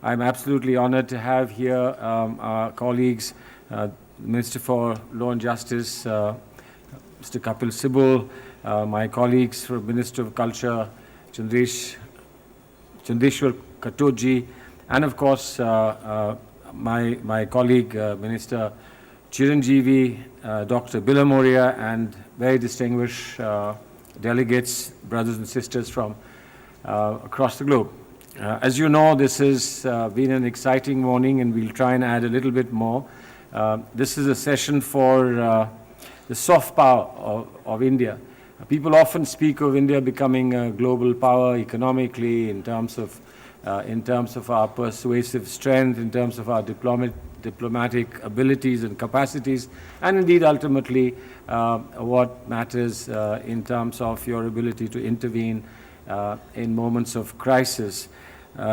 I'm absolutely honored to have here our colleagues, Minister for Law and Justice, Mr. Kapil Sibal, my colleagues from Minister of Culture, Chandeshwar Katoji, and of course my colleague, Minister Chiranjeevi, Dr. Bilamoria, and very distinguished delegates, brothers and sisters from across the globe. As you know, this has been an exciting morning, and we'll try and add a little bit more. This is a session for the soft power of India. People often speak of India becoming a global power economically in terms of our persuasive strength, in terms of our diplomatic abilities and capacities, and indeed ultimately what matters in terms of your ability to intervene in moments of crisis.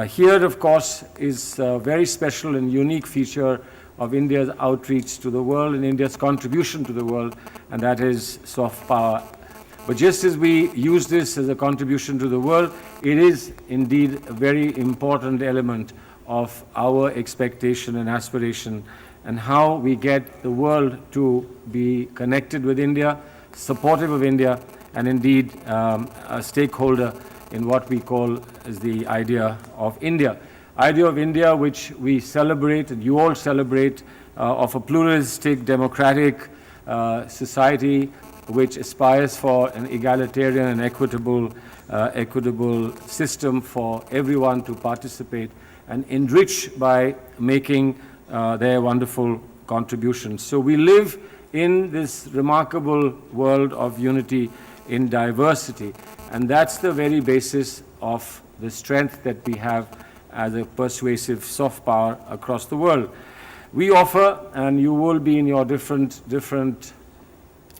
Here, of course, is a very special and unique feature of India's outreach to the world and India's contribution to the world, and that is soft power. But just as we use this as a contribution to the world, it is indeed a very important element of our expectation and aspiration, and how we get the world to be connected with India, supportive of India, and indeed a stakeholder in what we call as the idea of India. Idea of India which we celebrate, and you all celebrate, of a pluralistic, democratic society which aspires for an egalitarian and equitable system for everyone to participate and enrich by making their wonderful contributions. So we live in this remarkable world of unity in diversity, and that's the very basis of the strength that we have as a persuasive soft power across the world. We offer, and you will be in your different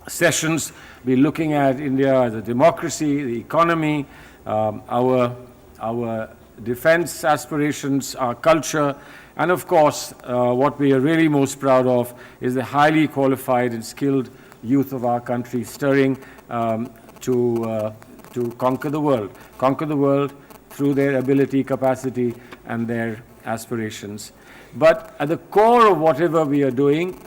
sessions, be looking at India as a democracy, the economy, our defense aspirations, our culture, and of course, what we are really most proud of is the highly qualified and skilled youth of our country, stirring to conquer the world through their ability, capacity, and their aspirations. But at the core of whatever we are doing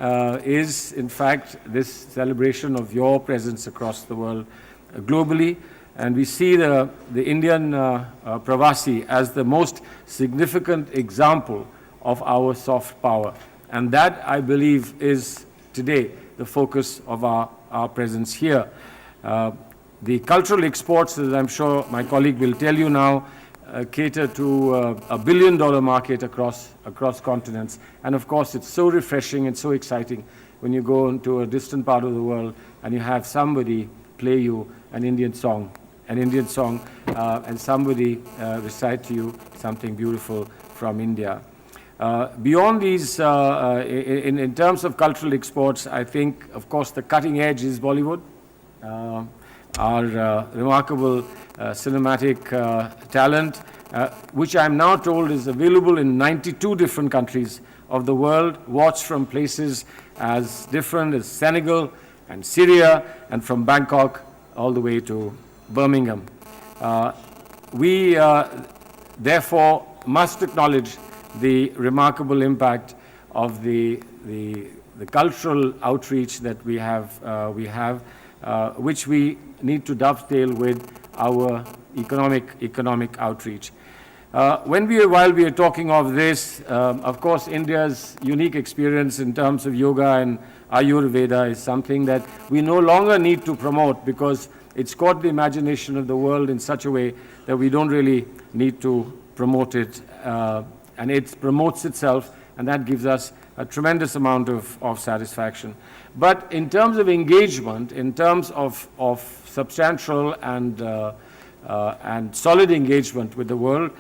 is, in fact, this celebration of your presence across the world globally. And we see the Indian Pravasi as the most significant example of our soft power. And that, I believe, is today the focus of our presence here. The cultural exports, as I'm sure my colleague will tell you now, cater to a billion-dollar market across continents. And of course, it's so refreshing and so exciting when you go into a distant part of the world and you have somebody play you an Indian song, and somebody recite to you something beautiful from India. Beyond these, in terms of cultural exports, I think, of course, the cutting edge is Bollywood. Our remarkable cinematic talent, which I'm now told is available in 92 different countries of the world, watched from places as different as Senegal and Syria, and from Bangkok all the way to Birmingham. We therefore must acknowledge the remarkable impact of the cultural outreach that we have, which we need to dovetail with our economic outreach. While we are talking of this, of course, India's unique experience in terms of yoga and Ayurveda is something that we no longer need to promote, because it's caught the imagination of the world in such a way that we don't really need to promote it, and it promotes itself, and that gives us a tremendous amount of satisfaction. But in terms of engagement, in terms of substantial and solid engagement with the world,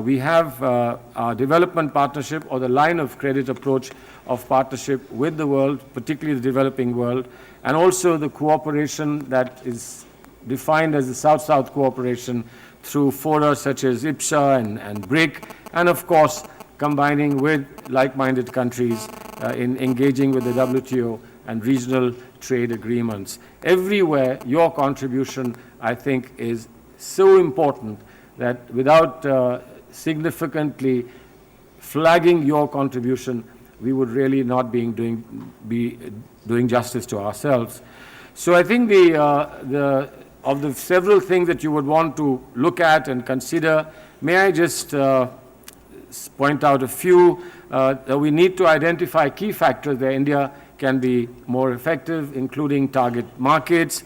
we have our development partnership, or the line of credit approach of partnership with the world, particularly the developing world, and also the cooperation that is defined as the South-South cooperation through fora such as IPSA and BRIC, and of course combining with like-minded countries in engaging with the WTO and regional trade agreements. Everywhere, your contribution, I think, is so important that without significantly flagging your contribution, we would really not be doing justice to ourselves. So I think of the several things that you would want to look at and consider, may I just point out a few. That we need to identify key factors where India can be more effective, including target markets.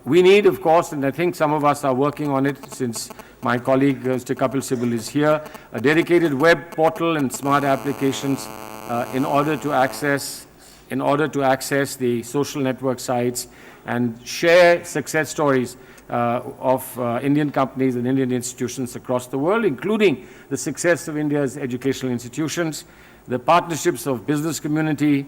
We need, of course, and I think some of us are working on it since my colleague, Mr. Kapil Sibal, is here, a dedicated web portal and smart applications in order to access the social network sites and share success stories of Indian companies and Indian institutions across the world, including the success of India's educational institutions, the partnerships of business community.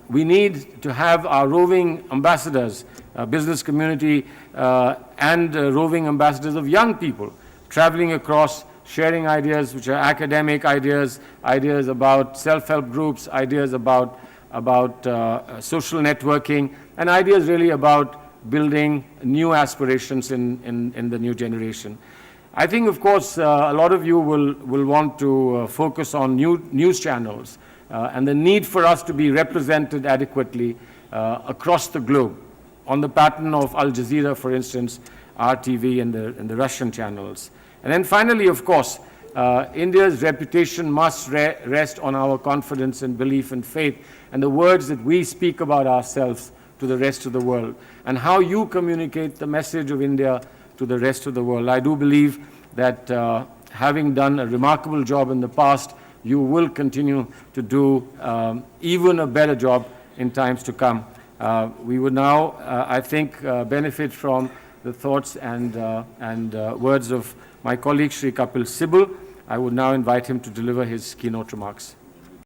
We need to have our roving ambassadors, business community, and roving ambassadors of young people traveling across, sharing ideas which are academic ideas, ideas about self-help groups, ideas about social networking, and ideas really about building new aspirations in the new generation. I think, of course, a lot of you will want to focus on news channels and the need for us to be represented adequately across the globe, on the pattern of Al Jazeera, for instance, RTV and the Russian channels. And then finally, of course, India's reputation must rest on our confidence and belief and faith and the words that we speak about ourselves to the rest of the world, and how you communicate the message of India to the rest of the world. I do believe that having done a remarkable job in the past, you will continue to do even a better job in times to come. We would now, I think, benefit from the thoughts and words of my colleague, Shri Kapil Sibal. I would now invite him to deliver his keynote remarks.